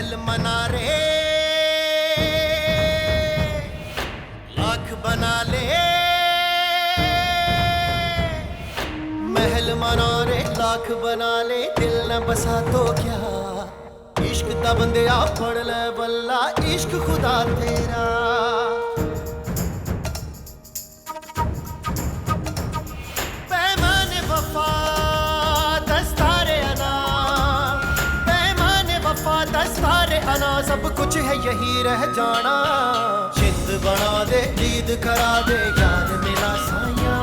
महल मना रे लाख बना ले, महल मना रे लाख बना ले, दिल न बसा तो क्या, इश्क दा बंदिया पढ़ ले बल्ला, इश्क खुदा तेरा। पैमाने वफा दस्तारे अना, पैमाने वफा दस्तारे अना, सब कुछ है यही रह जाना। चित बना दे ईद करा दे, यार मिला साया,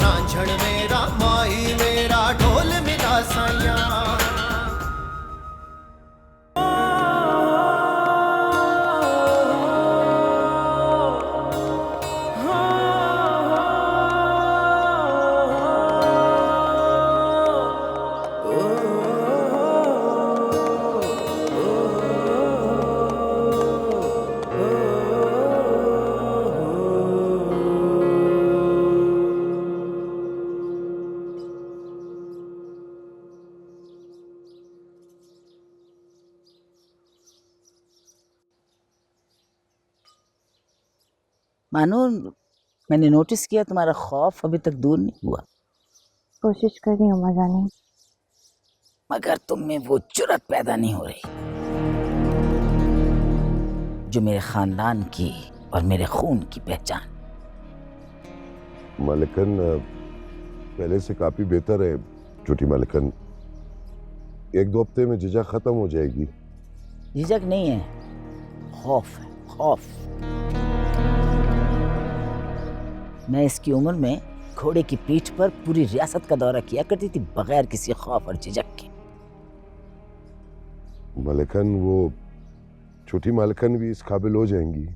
रांझण मेरा माही मेरा, ढोल मिला साया। मानो, मैंने नोटिस किया तुम्हारा खौफ अभी तक दूर नहीं हुआ। कोशिश कर रही हूँ मजानी, मगर तुम में वो जुर्रत पैदा नहीं हो रही जो मेरे खानदान की और मेरे खून की पहचान। मालिकन पहले से काफी बेहतर है छोटी मालिकन, एक दो हफ्ते में झिझक खत्म हो जाएगी। झिझक नहीं है, खौफ है, खौफ। मैं इसकी उम्र में घोड़े की पीठ पर पूरी रियासत का दौरा किया करती थी बगैर किसी खौफ और झिझक के। मालिकन वो छोटी मालिकन भी इस काबिल हो जाएंगी।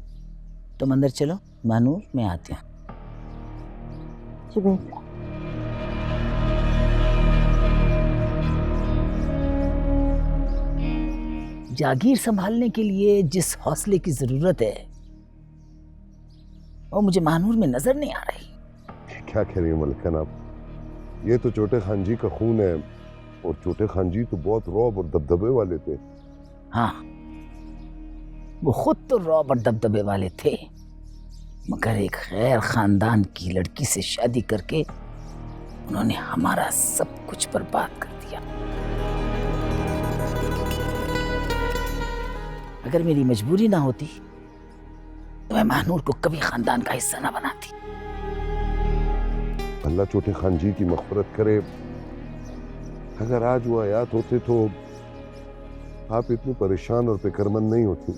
तुम अंदर चलो मानूर, मैं आती हूँ। जी बेटा। जागीर संभालने के लिए जिस हौसले की जरूरत है वो मुझे मानूर में नजर नहीं आ रही। क्या कह रही हो मलिकन आप? ये तो छोटे खान जी का खून है, और छोटे खान जी तो बहुत रौब और दबदबे वाले थे। हाँ, वो खुद तो रौब और दबदबे वाले थे, मगर एक गैर खानदान की लड़की से शादी करके उन्होंने हमारा सब कुछ बर्बाद कर दिया। अगर मेरी मजबूरी ना होती तो मैं मानूर को कभी खानदान का हिस्सा ना बनाती। अल्लाह छोटे खान जी की मग़फ़िरत करे। अगर आज वो हयात होते तो आप इतनी परेशान और फिक्रमंद नहीं होती।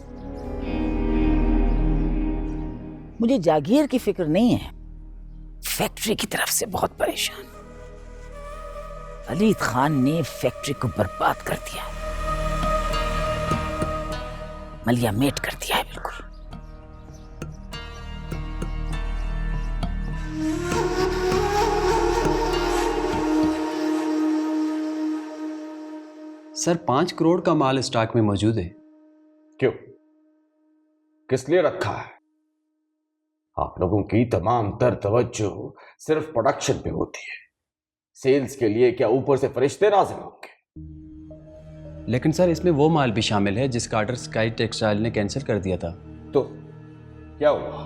मुझे जागीर की फिक्र नहीं है, फैक्ट्री की तरफ से बहुत परेशान। वलीद खान ने फैक्ट्री को बर्बाद कर दिया, मलिया मेट कर दिया है बिल्कुल। सर 5 करोड़ का माल स्टॉक में मौजूद है। क्यों, किस लिए रखा है? आप लोगों की तमाम तर तवज्जो सिर्फ प्रोडक्शन पे होती है, सेल्स के लिए क्या ऊपर से फरिश्ते नाज़िल होंगे? लेकिन सर इसमें वो माल भी शामिल है जिसका ऑर्डर स्काई टेक्सटाइल ने कैंसिल कर दिया था। तो क्या हुआ?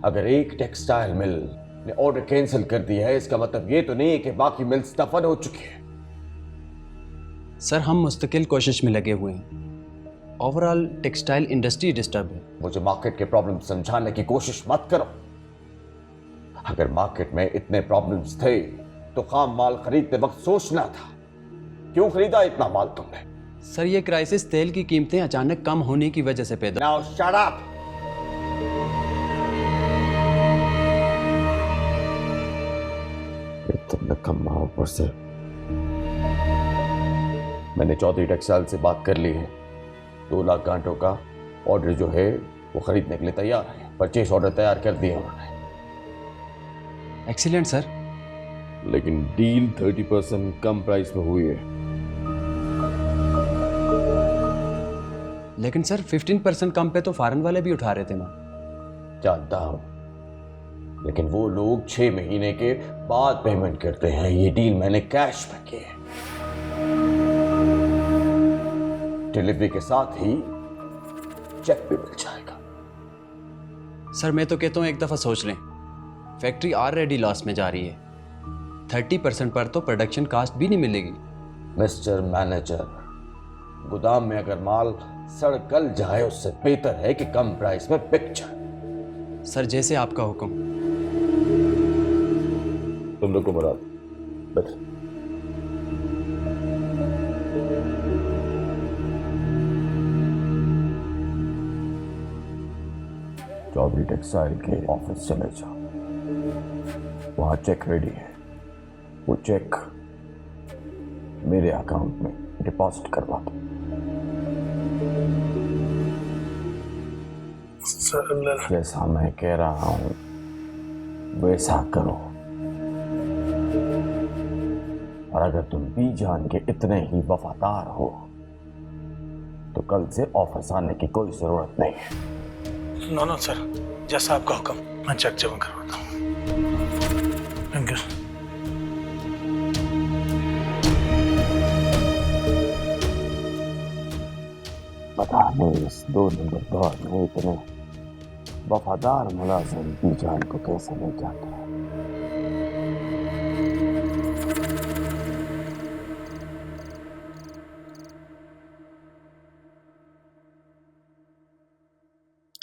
अगर एक टेक्सटाइल मिल ने ऑर्डर कैंसिल कर दिया है, इसका मतलब ये तो नहीं है कि बाकी मिल्स दफन हो चुकी है। सर हम मुस्तकिल कोशिश में लगे हुए हैं, ओवरऑल टेक्सटाइल इंडस्ट्री डिस्टर्ब है। मुझे मार्केट के प्रॉब्लम समझाने की कोशिश मत करो। अगर मार्केट में इतने प्रॉब्लम्स थे तो खाम माल खरीदते वक्त सोचना था। क्यों खरीदा इतना माल तुमने? सर ये क्राइसिस तेल की कीमतें अचानक कम होने की वजह से पैदा। Now shut up. तुमने कम ऊपर से। मैंने चौधरी टेक्सटाइल से बात कर ली है, 2 लाख गांठों का ऑर्डर जो है वो खरीदने के लिए तैयार है। परचेस ऑर्डर तैयार कर दिए उन्होंने। Excellent sir. लेकिन डील 30% कम प्राइस में हुई है। लेकिन सर 15% कम पे तो फॉरेन वाले भी उठा रहे थे ना। जानता हूं, लेकिन वो लोग 6 महीने के बाद पेमेंट करते हैं। ये डील मैंने कैश में की है। डिलीवरी के साथ ही चेक भी मिल जाएगा। सर मैं तो कहता हूँ एक दफ़ा सोच लें, फैक्ट्री ऑलरेडी लॉस में जा रही है, 30% पर तो प्रोडक्शन कास्ट भी नहीं मिलेगी। मिस्टर मैनेजर, गोदाम में अगर माल सड़ गल जाए उससे बेहतर है कि कम प्राइस में बिक जाए। सर जैसे आपका हुक्म। तुम लोग को मुराद बस। चौधरी टेक्सटाइल के ऑफिस चले जाओ, वहां चेक रेडी है, वो चेक मेरे अकाउंट में डिपॉजिट करवा दो। जैसा मैं कह रहा हूं वैसा करो, और अगर तुम बीजान के इतने ही वफादार हो तो कल से ऑफिस आने की कोई जरूरत नहीं है। नो सर, जैसा आपका हुक्म, मैं चेक जमा करवाता हूँ। Thank you. पता नहीं इस 2 नंबर दौर में इतने वफादार मुलाजिम बीजान को कैसे नहीं जाते।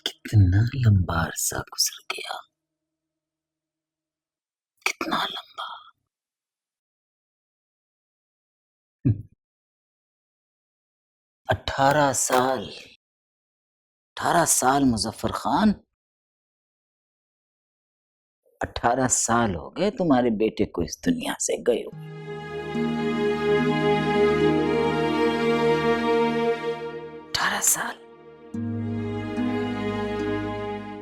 कितना लंबा अरसा गुजर गया, कितना लंबा। 18 साल, 18 साल मुजफ्फर खान, 18 साल हो गए तुम्हारे बेटे को इस दुनिया से गए हुए। 18 साल,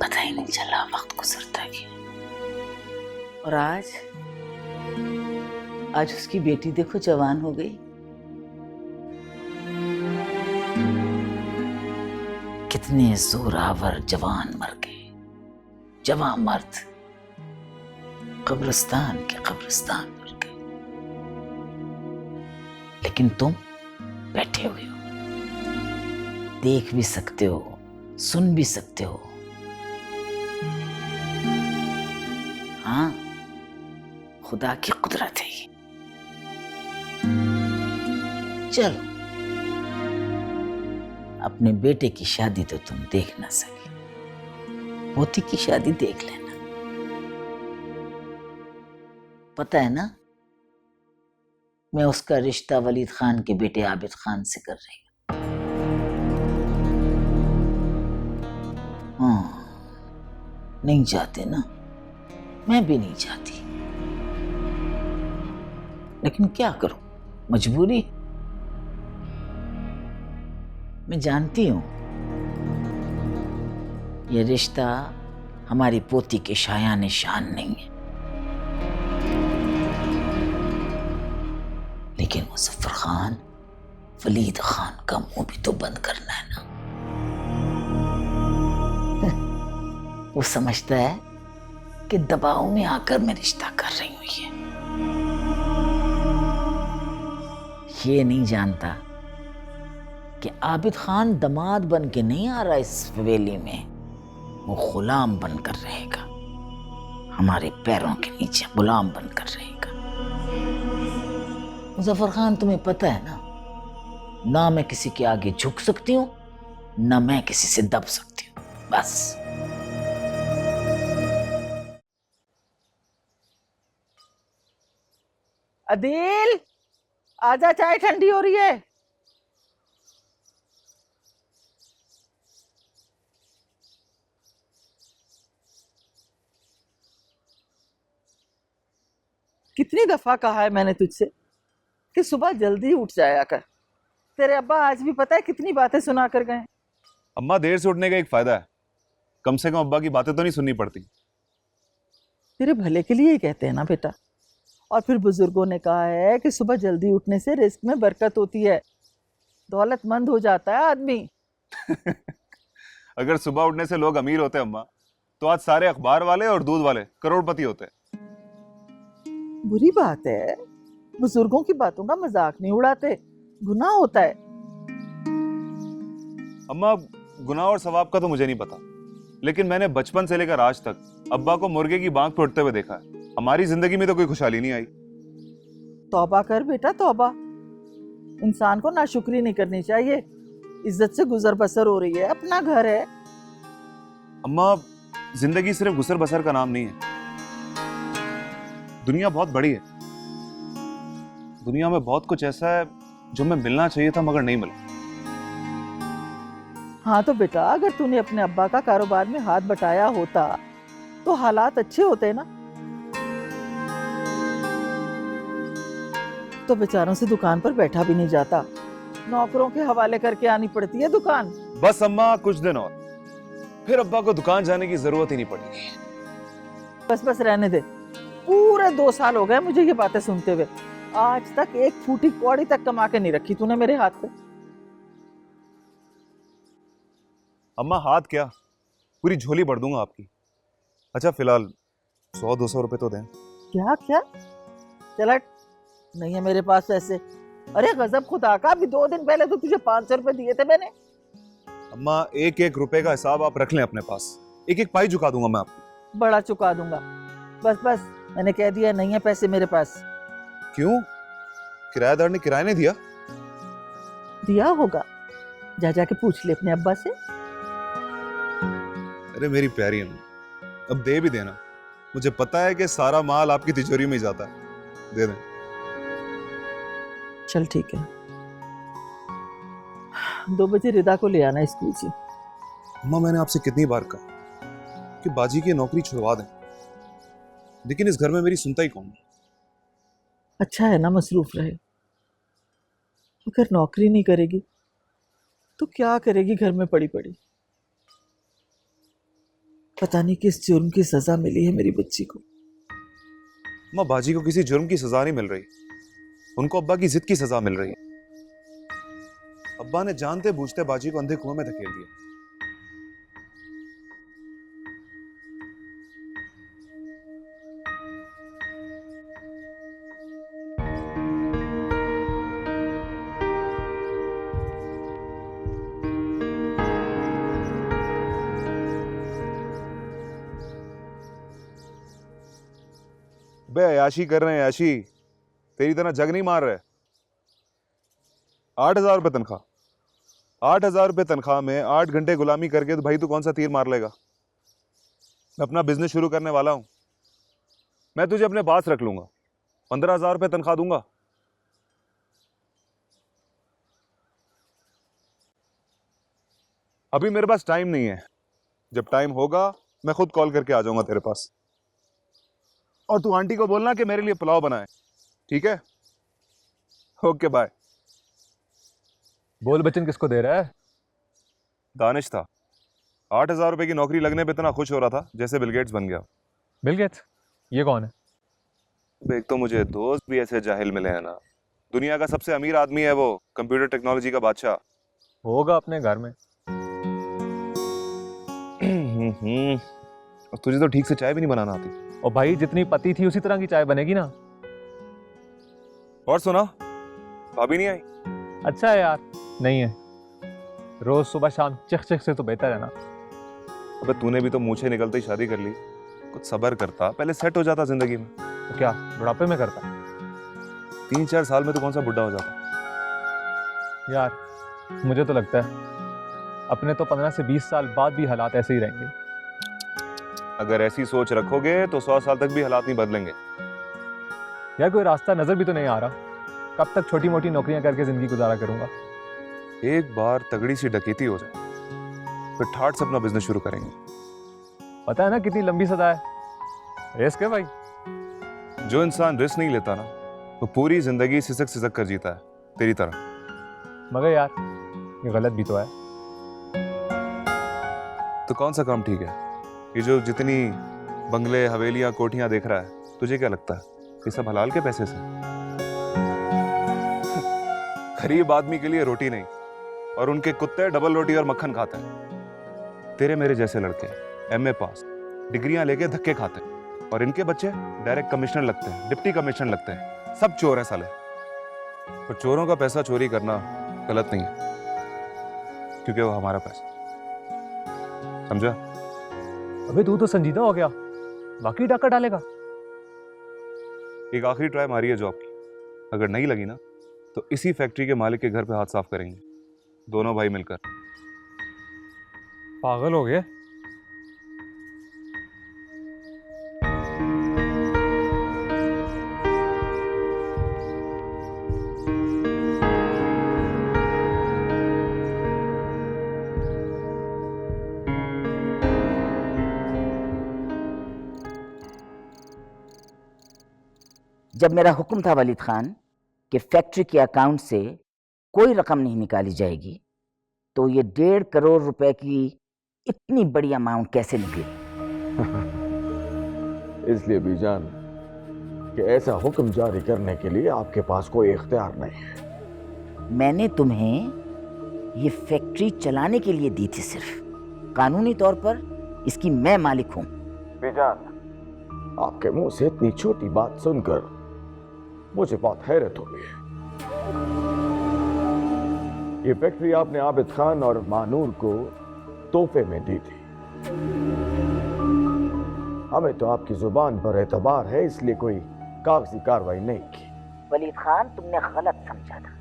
पता ही नहीं चला वक्त गुजरता गया। और आज उसकी बेटी देखो जवान हो गई। कितने जोरावर जवान मर गए, जवां मर्द कब्रिस्तान के कब्रिस्तान मर गए। लेकिन तुम बैठे हुए हो, देख भी सकते हो, सुन भी सकते हो। हाँ, खुदा की कुदरत है ये। चलो, अपने बेटे की शादी तो तुम देख ना सके, पोती की शादी देख लेना। पता है ना, मैं उसका रिश्ता वलीद खान के बेटे आबिद खान से कर रही हूं। हाँ, नहीं चाहते ना, मैं भी नहीं चाहती, लेकिन क्या करूं, मजबूरी। मैं जानती हूं ये रिश्ता हमारी पोती के शायान शान नहीं है, लेकिन मुजफ्फर खान, वलीद खान का मुंह भी तो बंद करना है ना। वो समझता है कि दबाव में आकर मैं रिश्ता कर रही हूं। ये नहीं जानता कि आबिद खान दमाद बन के नहीं आ रहा इस हवेली में, वो गुलाम बनकर रहेगा, हमारे पैरों के नीचे गुलाम बनकर रहेगा। मुजफ्फर खान, तुम्हें पता है ना मैं किसी के आगे झुक सकती हूँ, ना मैं किसी से दब सकती हूँ, बस। अदील, आजा, चाय ठंडी हो रही है। कितनी दफा कहा है मैंने तुझसे कि सुबह जल्दी उठ जाया कर। तेरे अब्बा आज भी पता है कितनी बातें सुना कर गए। अम्मा, देर से उठने का एक फायदा है, कम से कम अब्बा की बातें तो नहीं सुननी पड़ती। तेरे भले के लिए ही कहते हैं ना बेटा। और फिर बुजुर्गों ने कहा है कि सुबह जल्दी उठने से रिस्क में बरकत होती है, दौलतमंद हो जाता है आदमी। अगर सुबह उठने से लोग अमीर होते अम्मा, तो आज सारे अखबार वाले और दूध वाले करोड़पति होते। बुरी बात है, बुजुर्गों की बातों का मजाक नहीं उड़ाते, गुनाह होता है। अम्मा, गुनाह और सवाब का तो मुझे नहीं पता, लेकिन मैंने बचपन से लेकर आज तक अब्बा को मुर्गे की बांग पे उठते हुए देखा है। हमारी जिंदगी में तो कोई खुशहाली नहीं आई। तौबा कर बेटा तौबा, इंसान को नाशुक्री नहीं करनी चाहिए। इज्जत से गुजर बसर हो रही है, अपना घर है। अम्मा, जिंदगी सिर्फ गुसर बसर का नाम नहीं है। दुनिया बहुत बड़ी है। दुनिया में बहुत कुछ ऐसा है जो हमें मिलना चाहिए था मगर नहीं मिला। हाँ तो बेटा, अगर तूने अपने अब्बा का कारोबार में हाथ बटाया होता तो हालात अच्छे होते ना। तो बेचारों से दुकान पर बैठा भी नहीं जाता, नौकरों के हवाले करके आनी पड़ती है दुकान। बस अम्मा, कुछ दिन और, फिर अब्बा को दुकान जाने की जरूरत ही नहीं पड़ेगी। बस बस रहने दे। पूरे 2 साल हो गए मुझे ये बातें सुनते हुए, आज तक एक फूटी कौड़ी तक कमा के नहीं रखी तूने मेरे हाथ पे। अम्मा, हाथ क्या, पूरी झोली भर दूंगा आपकी। अच्छा, फिलहाल 100-200 रुपए तो दें। क्या क्या? चला, नहीं है मेरे पास पैसे। अरे गजब खुदा का, अभी 2 दिन पहले तो तुझे 500 रुपए दिए थे मैंने। अम्मा, एक एक रुपए का हिसाब आप रख लें अपने पास, एक एक पाई चुका दूंगा मैं आपको। बड़ा चुका दूंगा। बस बस, मैंने कह दिया नहीं है पैसे मेरे पास। क्यों? किराएदार ने किराया नहीं दिया? दिया होगा, जा जाके पूछ ले अपने अब्बा से। अरे मेरी प्यारी अम्मा, अब दे भी देना। मुझे पता है कि सारा माल आपकी तिजोरी में ही जाता है। दे दें। चल ठीक है, 2 बजे रिदा को ले आना स्कूल से। अम्मा, मैंने आपसे कितनी बार कहा कि बाजी की नौकरी छुड़वा दें, लेकिन इस घर में मेरी सुनता ही कौन है। अच्छा है ना मसरूफ रहे। अगर नौकरी नहीं करेगी तो क्या करेगी घर में पड़ी पड़ी। पता नहीं किस जुर्म की सजा मिली है मेरी बच्ची को। अम्मा, बाजी को किसी जुर्म की सजा नहीं मिल रही, उनको अब्बा की जिद की सजा मिल रही है। अब्बा ने जानते बूझते बाजी को अंधे कुएं में धकेल दिया। बे, अयाशी कर रहे हैं अयाशी, तेरी तरह जग नहीं मार रहे। 8,000 रुपये तनख्वाह, 8,000 रुपये तनख्वाह में 8 घंटे गुलामी करके तो भाई तू कौन सा तीर मार लेगा। मैं अपना बिजनेस शुरू करने वाला हूं, मैं तुझे अपने पास रख लूंगा, 15,000 रुपये तनख्वाह दूंगा। अभी मेरे पास टाइम नहीं है, जब टाइम होगा मैं खुद कॉल करके आ जाऊंगा तेरे पास। और तू आंटी को बोलना कि मेरे लिए पुलाव बनाए, ठीक है? Okay bye. बोल बच्चन, किसको दे रहा है? दानिश था। 8,000 रुपए की नौकरी लगने पे इतना खुश हो रहा था जैसे बिल गेट्स बन गया। Bill Gates? ये कौन है? एक तो मुझे दोस्त भी ऐसे जाहिल मिले हैं ना। दुनिया का सबसे अमीर आदमी है वो, कंप्यूटर टेक्नोलॉजी का बादशाह। होगा अपने घर में। और तुझे तो ठीक से चाय भी नहीं बनाना आती। और भाई, जितनी पति थी उसी तरह की चाय बनेगी ना। और सुना, भाभी नहीं आई? अच्छा है यार, नहीं है। रोज सुबह शाम चख चख से तो बेहतर है ना। अबे, तूने भी तो मुँह से निकलते ही शादी कर ली। कुछ सब्र करता, पहले सेट हो जाता जिंदगी में। तो क्या बुढ़ापे में करता? 3-4 साल में तो कौन सा बुढ़ा हो जाता। यार मुझे तो लगता है अपने तो 15 से 20 साल बाद भी हालात ऐसे ही रहेंगे। अगर ऐसी सोच रखोगे तो 100 साल तक भी हालात नहीं बदलेंगे। यार कोई रास्ता नजर भी तो नहीं आ रहा। कब तक छोटी मोटी नौकरियां करके जिंदगी गुजारा करूंगा। एक बार तगड़ी सी डकैती हो जाए, फिर ठाट से अपना बिजनेस शुरू करेंगे। पता है ना कितनी लंबी सदा है। रिस्क है भाई। जो इंसान रिस्क नहीं लेता ना, वो पूरी जिंदगी सिसक सिसक कर जीता है, तेरी तरह। मगर यार ये गलत भी तो है। तो कौन सा काम ठीक है? ये जो जितनी बंगले, हवेलियां, कोठियां देख रहा है, तुझे क्या लगता है ये सब हलाल के पैसे से? गरीब आदमी के लिए रोटी नहीं, और उनके कुत्ते डबल रोटी और मक्खन खाते हैं। तेरे मेरे जैसे लड़के MA पास, डिग्रियां लेके धक्के खाते हैं, और इनके बच्चे डायरेक्ट कमिश्नर लगते हैं, डिप्टी कमिश्नर लगते हैं। सब चोर हैं साले। पर चोरों का पैसा चोरी करना गलत नहीं है। क्योंकि वो हमारा पैसा, समझा? अबे तू तो संजीदा हो गया, बाकी डाका डालेगा। एक आखिरी ट्राई मारी है जॉब की, अगर नहीं लगी ना तो इसी फैक्ट्री के मालिक के घर पे हाथ साफ करेंगे, दोनों भाई मिलकर। पागल हो गए? जब मेरा हुक्म था वलीद खान कि फैक्ट्री के अकाउंट से कोई रकम नहीं निकाली जाएगी, तो ये 1.5 करोड़ रुपए की इतनी बड़ी अमाउंट कैसे निकली? इसलिए बीजान कि ऐसा हुक्म जारी करने के लिए आपके पास कोई इख्तियार नहीं है। मैंने तुम्हें ये फैक्ट्री चलाने के लिए दी थी, सिर्फ कानूनी तौर पर इसकी मैं मालिक हूं। बीजान, आपके मुंह से इतनी छोटी बात सुनकर मुझे बहुत हैरत हो गई है। ये फैक्ट्री आपने आबिद खान और मानूर को तोहफे में दी थी। हमें तो आपकी जुबान पर एतबार है, इसलिए कोई कागजी कार्रवाई नहीं की। वलीद खान, तुमने गलत समझा था।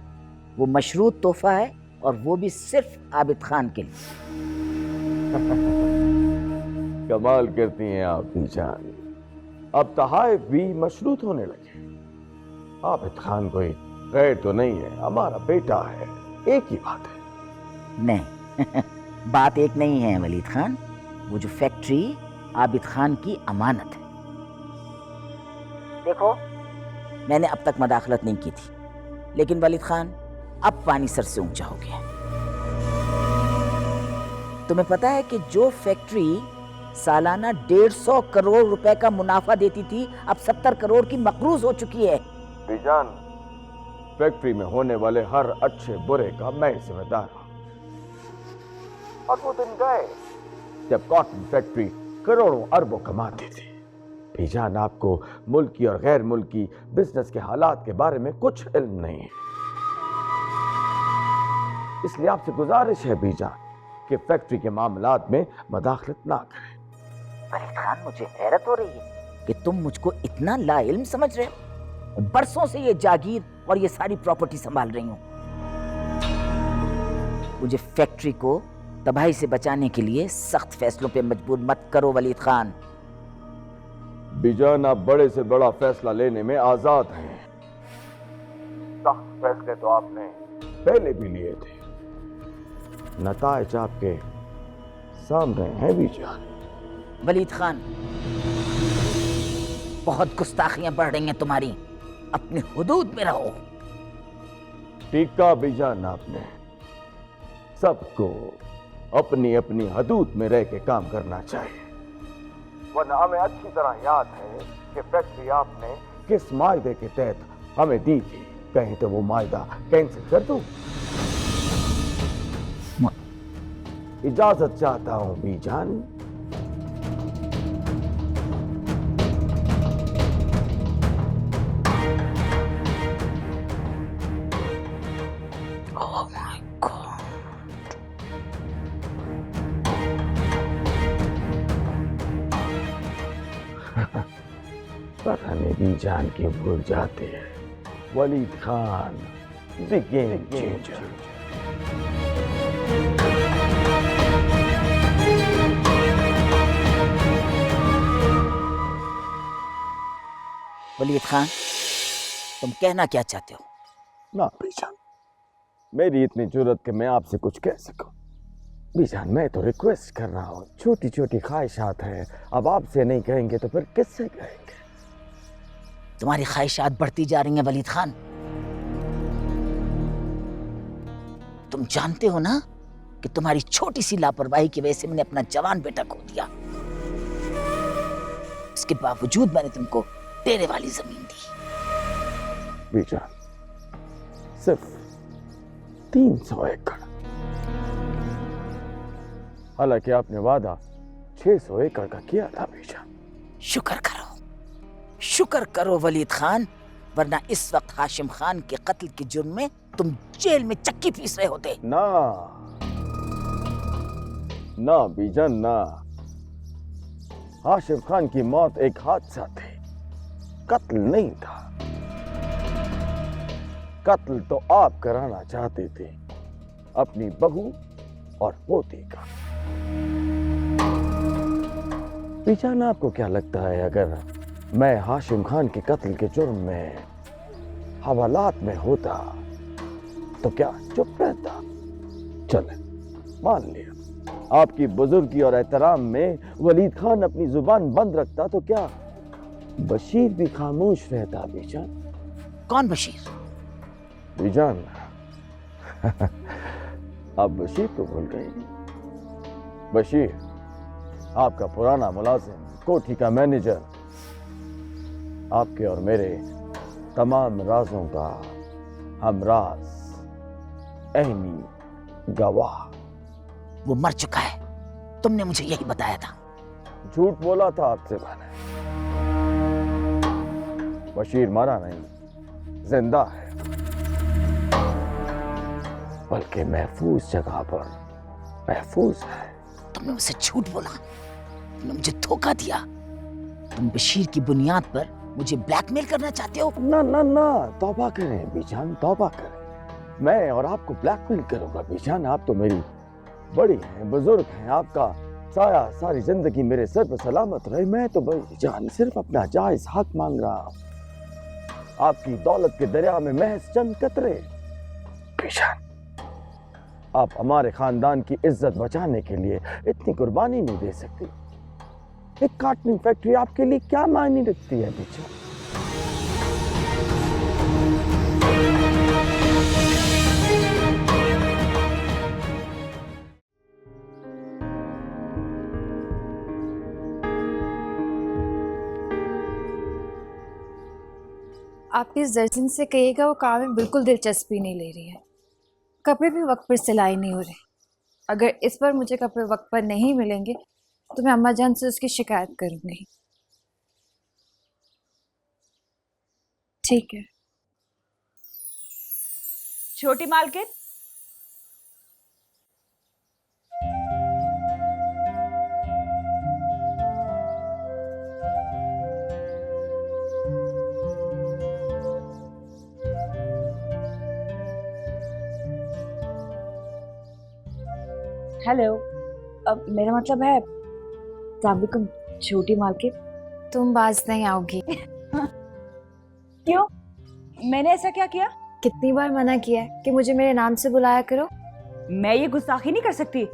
वो मशरूत तोहफा है, और वो भी सिर्फ आबिद खान के लिए। कमाल करती हैं आप बीजान, अब तहाइफ भी मशरूत होने लगे। आबिद खान कोई गैर तो नहीं है, हमारा बेटा है, एक ही बात है। नहीं, बात एक नहीं है वलीद खान। वो जो फैक्ट्री आबिद खान की अमानत है। देखो, मैंने अब तक मदाखलत नहीं की थी, लेकिन वलीद खान, अब पानी सर से ऊंचा हो गया। तुम्हें पता है कि जो फैक्ट्री सालाना 150 करोड़ रुपए का मुनाफा देती थी, अब 70 करोड़ की मकरूज हो चुकी है। बीजान, फैक्ट्री में होने वाले हर अच्छे बुरे का मैं जिम्मेदार हूं। और वो दिन गए जब कॉटन फैक्ट्री करोड़ों अरबों कमाती थी। बीजान, आपको मुल्की और गैर मुल्की बिजनेस के हालात के बारे में कुछ इल्म नहीं है, इसलिए आपसे गुजारिश है बीजान कि फैक्ट्री के मामलात में मदाखलत ना करें। वलीद खान, मुझे हैरत हो रही है कि तुम मुझको इतना लाइल्म समझ रहे हो। बरसों से ये जागीर और ये सारी प्रॉपर्टी संभाल रही हूं। मुझे फैक्ट्री को तबाही से बचाने के लिए सख्त फैसलों पे मजबूर मत करो वलीद खान। बीजान, आप बड़े से बड़ा फैसला लेने में आजाद हैं। सख्त फैसले तो आपने पहले भी लिए थे, नताइज आपके सामने हैं बीजान। वलीद खान, बहुत गुस्ताखियां बढ़ रही हैं तुम्हारी, अपनी हुदूद में रहो। ठीक कहा बीजान आपने, सबको अपनी अपनी हदूद में रह के काम करना चाहिए, वरना हमें अच्छी तरह याद है कि फैक्ट्री आपने किस मायदे के तहत हमें दी थी। कहीं तो वो मायदा कैंसिल कर दूं। इजाजत चाहता हूं बीजान। पता नहीं बीजान क्यों भूल जाते हैं। Waleed Khan, the game changer. Waleed Khan, तुम कहना क्या चाहते हो? ना बीजान, मेरी इतनी जरूरत कि मैं आपसे कुछ कह सकूं। बीजान, मैं तो रिक्वेस्ट कर रहा हूं, छोटी छोटी ख्वाहिशात हैं, अब आपसे नहीं कहेंगे तो फिर किससे कहेंगे? तुम्हारी ख्वाहिशात बढ़ती जा रही हैं वलीद खान। तुम जानते हो ना कि तुम्हारी छोटी सी लापरवाही की वजह से मैंने अपना जवान बेटा खो दिया। इसके बावजूद मैंने तुमको तेरे वाली जमीन दी। बीजान, सिर्फ 300 एकड़, हालांकि आपने वादा 600 एकड़ का किया था बीजान। शुक्र करो वलीद खान, वरना इस वक्त हाशिम खान के कत्ल के जुर्म में तुम जेल में चक्की पीस रहे होते। ना, ना बीजान ना, हाशिम खान की मौत एक हादसा थी, कत्ल नहीं था। कत्ल तो आप कराना चाहते थे अपनी बहू और पोती का। बीजान, आपको क्या लगता है अगर मैं हाशिम खान के कत्ल के जुर्म में हवालात में होता तो क्या चुप रहता? चले, मान लिया आपकी बुजुर्गी और एहतराम में वलीद खान अपनी जुबान बंद रखता तो क्या बशीर भी खामोश रहता? बीजान, कौन बशीर? बीजान, आप बशीर को भूल गए। बशीर आपका पुराना मुलाजिम, कोठी का मैनेजर, आपके और मेरे तमाम राजों का हमराज, अहमी गवाह। वो मर चुका है, तुमने मुझे यही बताया था। झूठ बोला था आपसे मैंने। बशीर मरा नहीं, जिंदा है, बल्कि महफूज जगह पर महफूज है। तुमने मुझसे झूठ बोला, तुमने मुझे धोखा दिया। तुम बशीर की बुनियाद पर मुझे ब्लैकमेल करना चाहते हो? ना ना ना, तौबा करें बीजान, तौबा करें। मैं और आपको ब्लैकमेल करूंगा बीजान? आप तो मेरी बड़ी हैं, बुजुर्ग हैं, आपका साया सारी जिंदगी मेरे सर पर सलामत रहे। मैं तो बीजान सिर्फ अपना जायज हक मांग रहा हूं, आपकी दौलत के दरिया में महज चंद कतरे। बीजान, आप हमारे खानदान की इज्जत बचाने के लिए इतनी कुर्बानी नहीं दे सकती। एक कार्टून फैक्ट्री आपके लिए क्या मायने रखती है बीजान? आप इस दर्जन से कहिएगा वो काम में बिल्कुल दिलचस्पी नहीं ले रही है। कपड़े भी वक्त पर सिलाई नहीं हो रहे। अगर इस बार मुझे कपड़े वक्त पर नहीं मिलेंगे तो मैं अम्मा जान से उसकी शिकायत करूंगी। ठीक है। छोटी मालकिन, हेलो। अब मेरा मतलब है अस्सलामुअलैकुम छोटी मालकिन। तुम बाज नहीं आओगी। क्यों? मैंने ऐसा क्या किया? कितनी बार मना किया है कि मुझे मेरे नाम से बुलाया करो। मैं ये गुस्ताखी नहीं कर सकती।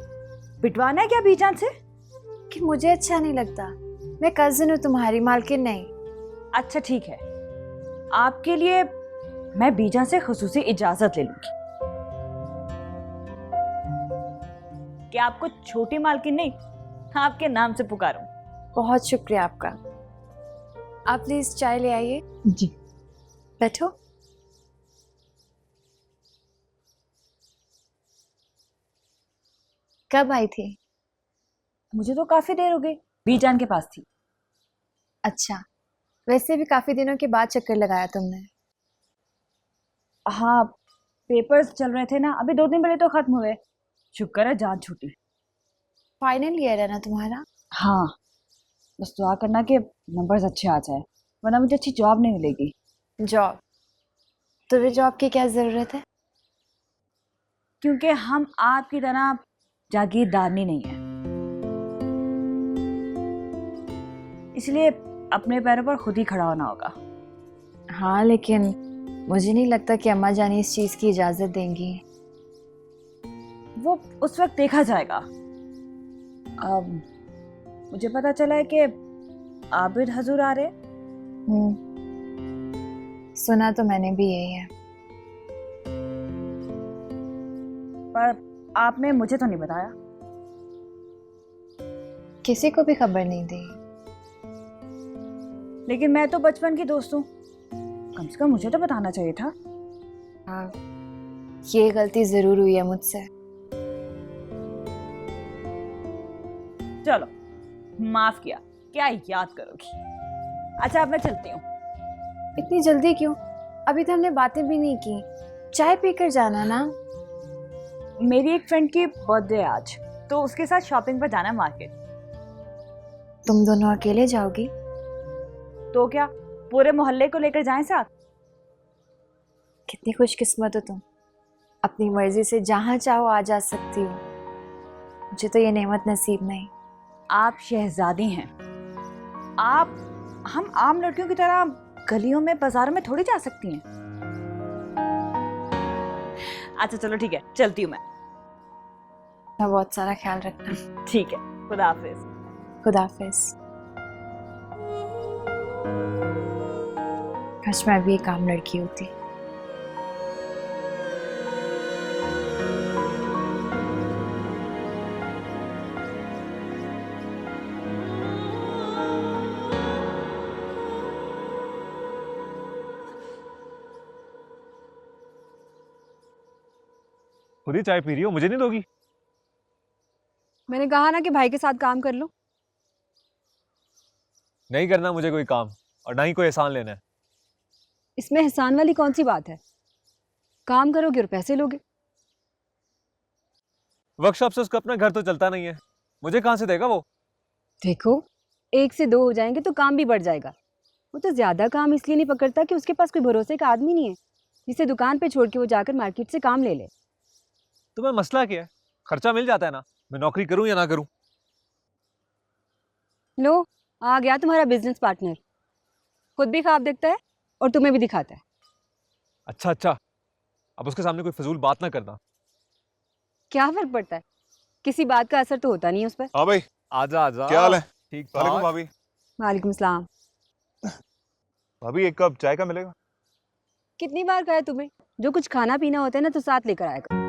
पिटवाना है क्या बीजान से? कि मुझे अच्छा नहीं लगता। मैं कजिन हूँ तुम्हारी, मालकिन नहीं। अच्छा ठीक है, आपके लिए मैं बीजान से खुसूसी इजाजत ले लूंगी कि आपको छोटी मालकिन नहीं, आपके नाम से पुकारूं। बहुत शुक्रिया आपका। आप प्लीज चाय ले आइए। जी। बैठो। कब आई थी? मुझे तो काफी देर हो गई, बीजान के पास थी। अच्छा, वैसे भी काफी दिनों के बाद चक्कर लगाया तुमने। हाँ, पेपर्स चल रहे थे ना, अभी 2 दिन पहले तो खत्म हुए। शुक्र है जान छूटी। फाइनल ईयर है ना तुम्हारा? हाँ, बस दुआ करना कि नंबर्स अच्छे आ जाए, वरना मुझे अच्छी जॉब नहीं मिलेगी। जॉब? तुम्हें जॉब की क्या जरूरत है? क्योंकि हम आपकी तरह जागीरदारनी नहीं है, इसलिए अपने पैरों पर खुद ही खड़ा होना होगा। हाँ, लेकिन मुझे नहीं लगता कि अम्मा जानी इस चीज की इजाजत देंगी। वो उस वक्त देखा जाएगा। अब मुझे पता चला है कि आबिद हजूर आ रहे। सुना तो मैंने भी यही है, पर आपने मुझे तो नहीं बताया। किसी को भी खबर नहीं दी। लेकिन मैं तो बचपन की दोस्त हूँ, कम से कम मुझे तो बताना चाहिए था। हाँ, ये गलती जरूर हुई है मुझसे। चलो माफ किया, क्या याद करोगी। अच्छा अब मैं चलती हूँ। इतनी जल्दी क्यों? अभी तो हमने बातें भी नहीं की। चाय पीकर जाना ना। मेरी एक फ्रेंड की बर्थडे आज, तो उसके साथ शॉपिंग पर जाना मार्केट। तुम दोनों अकेले जाओगी? तो क्या पूरे मोहल्ले को लेकर जाएं साथ? कितनी खुशकिस्मत हो तुम, अपनी मर्जी से जहाँ चाहो आ जा सकती हो। मुझे तो ये नेमत नसीब नहीं। आप शहजादी हैं, हम आम लड़कियों की तरह गलियों में बाजारों में थोड़ी जा सकती हैं। अच्छा चलो ठीक है, चलती हूँ मैं। बहुत सारा ख्याल रखना। ठीक है, खुदा हाफिज। खुदा हाफिज। काश मैं भी एक आम लड़की होती। खुद ही चाय पी रही हो, मुझे नहीं दोगी? मैंने कहा ना कि भाई के साथ काम कर लो। नहीं करना मुझे कोई काम, और ना ही कोई एहसान लेना है। इसमें एहसान वाली कौन सी बात है? काम करोगे और पैसे लोगे। वर्कशॉप से उसका अपना घर तो चलता नहीं है, मुझे कहाँ से देगा वो? देखो, 1 से 2 हो जाएंगे तो काम भी बढ़ जाएगा। वो तो ज्यादा काम इसलिए नहीं पकड़ता कि उसके पास कोई भरोसे का आदमी नहीं है जिसे दुकान पे छोड़ के वो जाकर मार्केट से काम ले ले। तुम्हें मसला क्या है? खर्चा मिल जाता है ना, मैं नौकरी करूं या ना करूं। लो, आ गया तुम्हारा बिजनेस पार्टनर। खुद भी ख्वाब देखता है और तुम्हें भी दिखाता है। अच्छा, अब उसके सामने कोई फजूल बात ना करना। क्या फर्क पड़ता है, किसी बात का असर तो होता नहीं है उस पर। हाँ भाई, आजा। क्या हाल है? ठीक वालेकुम भाभी। वालेकुम सलाम। भाभी एक कप चाय का मिलेगा? कितनी बार कहा है तुम्हें, जो कुछ खाना पीना होता है ना तो साथ लेकर आएगा।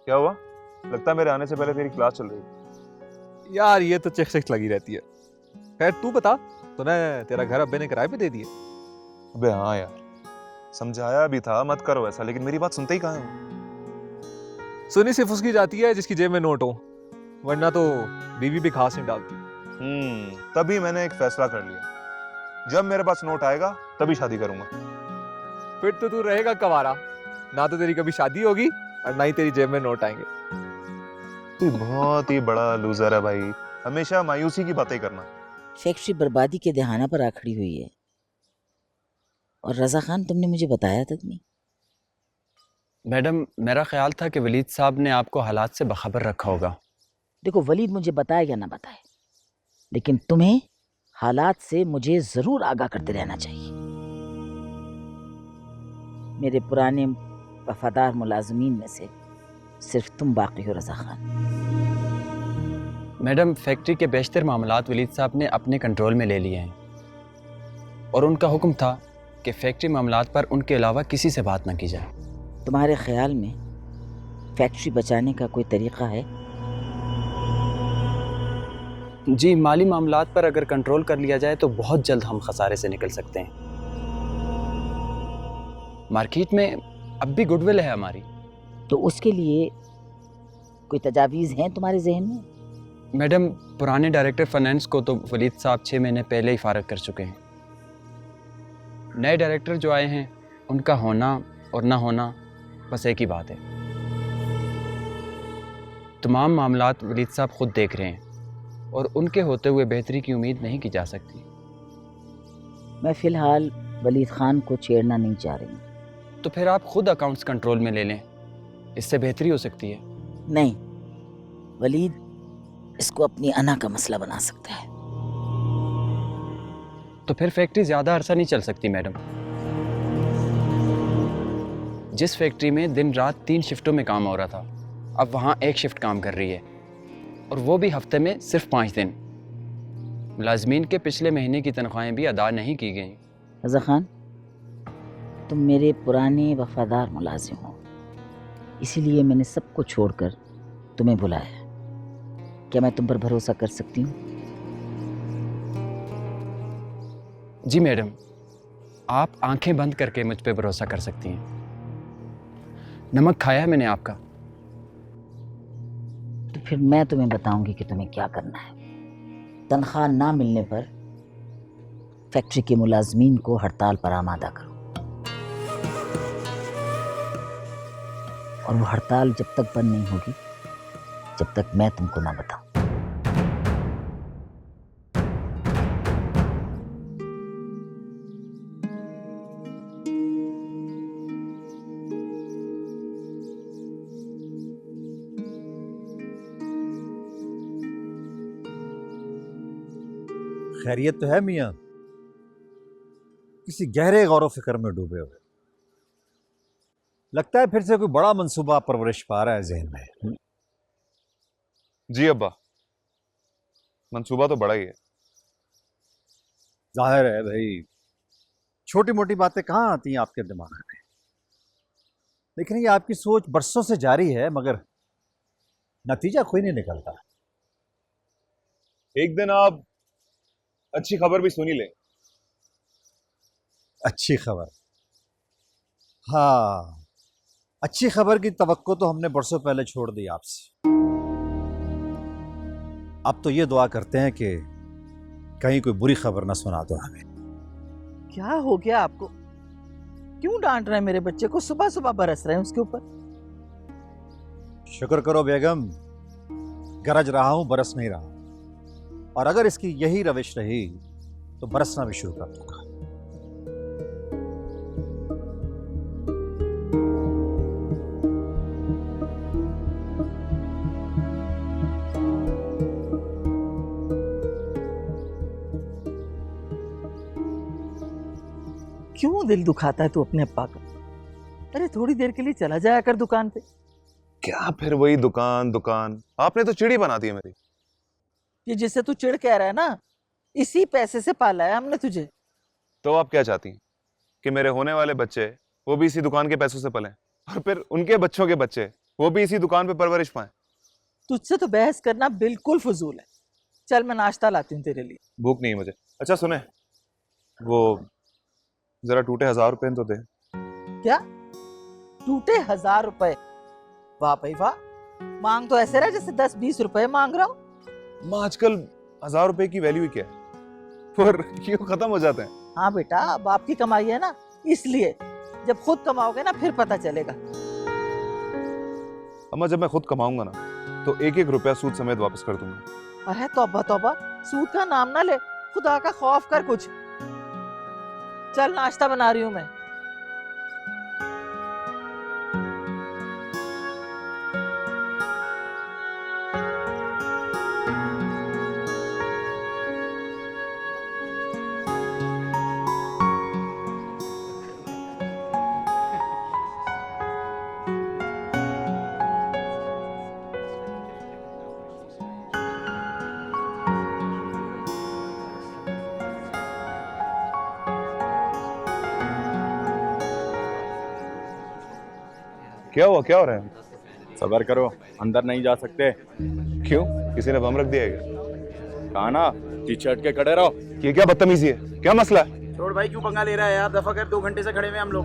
क्या हुआ? लगता है मेरे आने से पहले तेरी क्लास चल रही है। यार ये तो चेक लगी रहती है। खैर तू बता, तूने तेरा घर अब्बे ने किराए पे दे दिए? अबे हाँ यार, समझाया भी था मत करो ऐसा, लेकिन मेरी बात सुनते ही कहाँ है। सुनी सिर्फ उसकी जाती है जिसकी जेब में नोट हो, वरना तो बीवी भी खास नहीं डालती। तभी मैंने एक फैसला कर लिया, जब मेरे पास नोट आएगा तभी शादी करूंगा। फिर तो तू रहेगा कवारा, ना तो तेरी कभी शादी होगी और ना ही तेरी जेब में नोट आएंगे। तू बहुत ही बड़ा लूजर है भाई, हमेशा मायूसी की बातें करना। फैक्ट्री बर्बादी के दहाना पर आ खड़ी हुई है, और रजा खान तुमने मुझे बताया तक नहीं। मैडम, मेरा ख्याल था कि वलीद साहब ने आपको हालात से बखबर रखा होगा। देखो, वलीद मुझे बताए या ना बताए, लेकिन तुम्हें हालात से मुझे जरूर आगाह करते रहना चाहिए। मेरे पुराने वफादार मुलाजमीन में से सिर्फ तुम बाकी हो रजा खान। मैडम, फैक्ट्री के बेशतर मामलात वलीद साहब ने अपने कंट्रोल में ले लिए हैं और उनका हुक्म था कि फैक्ट्री मामलात पर उनके अलावा किसी से बात ना की जाए। तुम्हारे ख्याल में फैक्ट्री बचाने का कोई तरीका है? जी, माली मामलात पर अगर कंट्रोल कर लिया जाए तो बहुत जल्द हम खसारे से निकल सकते हैं। मार्केट में अब भी गुडविल है हमारी। तो उसके लिए कोई तजावीज़ हैं तुम्हारे जहन में? मैडम, पुराने डायरेक्टर फाइनेंस को तो वलीद साहब 6 महीने पहले ही फारग कर चुके हैं। नए डायरेक्टर जो आए हैं उनका होना और ना होना बस एक ही बात है। तमाम मामलात वलीद साहब खुद देख रहे हैं और उनके होते हुए बेहतरी की उम्मीद नहीं की जा सकती। मैं फ़िलहाल वलीद खान को छेड़ना नहीं चाह रही। तो फिर आप खुद अकाउंट्स कंट्रोल में ले लें, इससे बेहतरी हो सकती है। नहीं, वलीद इसको अपनी अना का मसला बना सकता है। तो फिर फैक्ट्री ज़्यादा अरसा नहीं चल सकती मैडम। जिस फैक्ट्री में दिन रात 3 शिफ्टों में काम हो रहा था, अब वहाँ 1 शिफ्ट काम कर रही है, और वो भी हफ्ते में सिर्फ 5 दिन। मुलाजमीन के पिछले महीने की तनख्वाहें भी अदा नहीं की गई। रज़ा खान, तुम मेरे पुराने वफादार मुलाजिम हो, इसीलिए मैंने सबको छोड़कर तुम्हें बुलाया। क्या मैं तुम पर भरोसा कर सकती हूँ? जी मैडम, आप आंखें बंद करके मुझ पे भरोसा कर सकती हैं। नमक खाया है मैंने आपका। तो फिर मैं तुम्हें बताऊंगी कि तुम्हें क्या करना है। तनख्वाह ना मिलने पर फैक्ट्री के मुलाजमीन को हड़ताल पर आमादा करो। और वो हड़ताल जब तक बंद नहीं होगी जब तक मैं तुमको ना बताऊं। खैरियत तो है मियाँ? किसी गहरे गौर फिक्र में डूबे हुए लगता है, फिर से कोई बड़ा मंसूबा परवरिश पा रहा है जहन में। जी अब्बा, मंसूबा तो बड़ा ही है। जाहिर है भाई, छोटी मोटी बातें कहाँ आती हैं आपके दिमाग में, लेकिन ये आपकी सोच बरसों से जारी है मगर नतीजा कोई नहीं निकलता। एक दिन आप अच्छी खबर भी सुनी ले। अच्छी खबर? हाँ, अच्छी खबर की तवक्को तो हमने बरसों पहले छोड़ दी आपसे। अब तो ये दुआ करते हैं कि कहीं कोई बुरी खबर ना सुना दो हमें। क्या हो गया आपको? क्यों डांट रहे हैं मेरे बच्चे को? सुबह सुबह बरस रहे हैं उसके ऊपर। शुक्र करो बेगम, गरज रहा हूं, बरस नहीं रहा, और अगर इसकी यही रविश रही तो बरसना भी शुरू कर दूंगा। क्यों दिल दुखाता है तू अपने अब्बा का? अरे थोड़ी देर के लिए चला जाया कर दुकान पे। क्या फिर वही दुकान दुकान? आपने तो चिड़ी बना दी है मेरी। ये जिससे तू चिढ़ कह रहा है ना, इसी पैसे से पाला है हमने तुझे। तो आप क्या चाहती हैं कि मेरे होने वाले बच्चे वो भी इसी दुकान के पैसों से पलें, और फिर उनके बच्चों के बच्चे वो भी इसी दुकान पे परवरिश पाएं? तुझसे तो बहस करना बिल्कुल फजूल है। चल मैं नाश्ता लाती हूँ तेरे लिए। भूख नहीं है मुझे। अच्छा सुने, वो जरा टूटे 1000 रुपए तो दे। क्या टूटे 1000 रुपए? वाह भाई वाह, मांग तो ऐसे रहा जैसे 10-20 रुपए मांग रहा हूँ। माँ आजकल 1000 रुपए की वैल्यू क्या है, और क्यों खत्म हो जाते हैं? हाँ बेटा, बाप की कमाई है ना, इसलिए जब खुद कमाओगे ना फिर पता चलेगा। अम्मा जब मैं खुद कमाऊंगा ना तो 1-1 रुपया सूद समेत वापस कर दूंगा। अरे तौबा तौबा, सूद का नाम ना ले, खुदा का खौफ कर कुछ। चल नाश्ता बना रही हूँ मैं। क्या हुआ, क्या हो रहा है? सबर करो, अंदर नहीं जा सकते। क्यों, किसी ने बम रख दिया है क्या? कहा ना, पीछे हट के खड़े रहो। ये क्या बदतमीजी है, क्या मसला है? छोड़ भाई, क्यों पंगा ले रहा है यार? दफा कर, 2 घंटे से खड़े हुए हम लोग।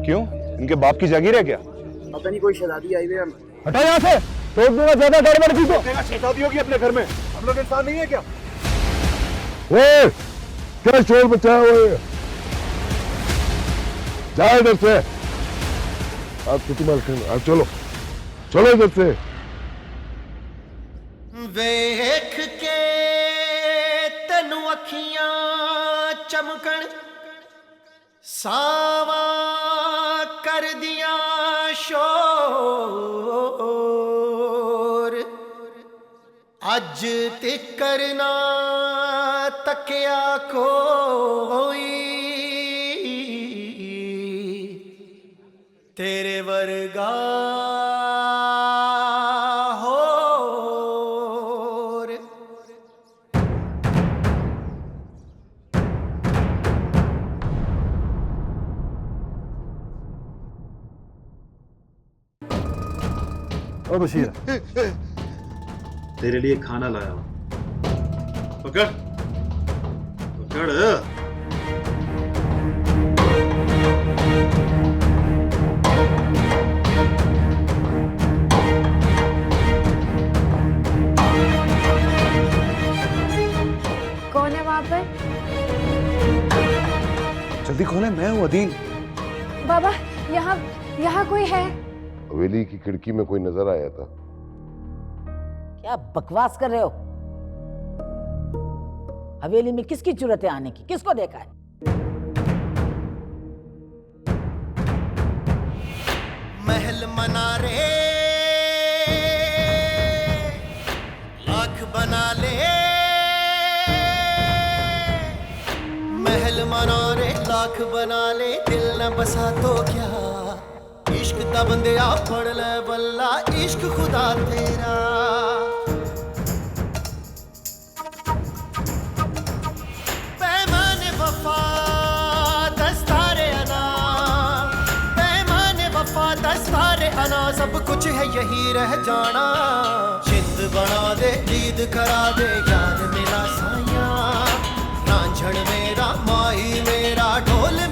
क्यों, इनके बाप की जागीर है क्या? पता नहीं, कोई शहजादी आई हुई है। हटा यहाँ से, तोड़ दूंगा ज्यादा गड़बड़ की तो। शहजादी होगी अपने घर में, हम लोग इंसान नहीं है क्या? ओए, क्या शोर मचाया हुआ है? जाओ इधर से। आप तुम्हारे चलो चलो इधर से। वेख के तेनू अखियां चमकन सावा कर दिया शोर, अज तिकर ना तकिया कोई तेरे वर्गा होर। ओ बशीर, तेरे लिए खाना लाया हूं, पकड़ पकड़। कौन है वहां पर? जल्दी खोले, मैं हूँ अदील। बाबा, यहाँ यहाँ कोई है? हवेली की खिड़की में कोई नजर आया था। क्या बकवास कर रहे हो? हवेली में किसकी जरूरत है आने की? किसको देखा है? महल मना रे लाख बना ले, महल मना रे लाख बना ले, दिल न बसा तो क्या, इश्क दा बंदिया पढ़ ले बल्ला, इश्क खुदा तेरा। पैमाने वफा दस्तारे अना, पैमाने वफा दस्तारे अना, सब कुछ है यही रह जाना। जिंद बना दे ईद करा दे, यार मेरा साया, रांझण मेरा माही मेरा, ढोल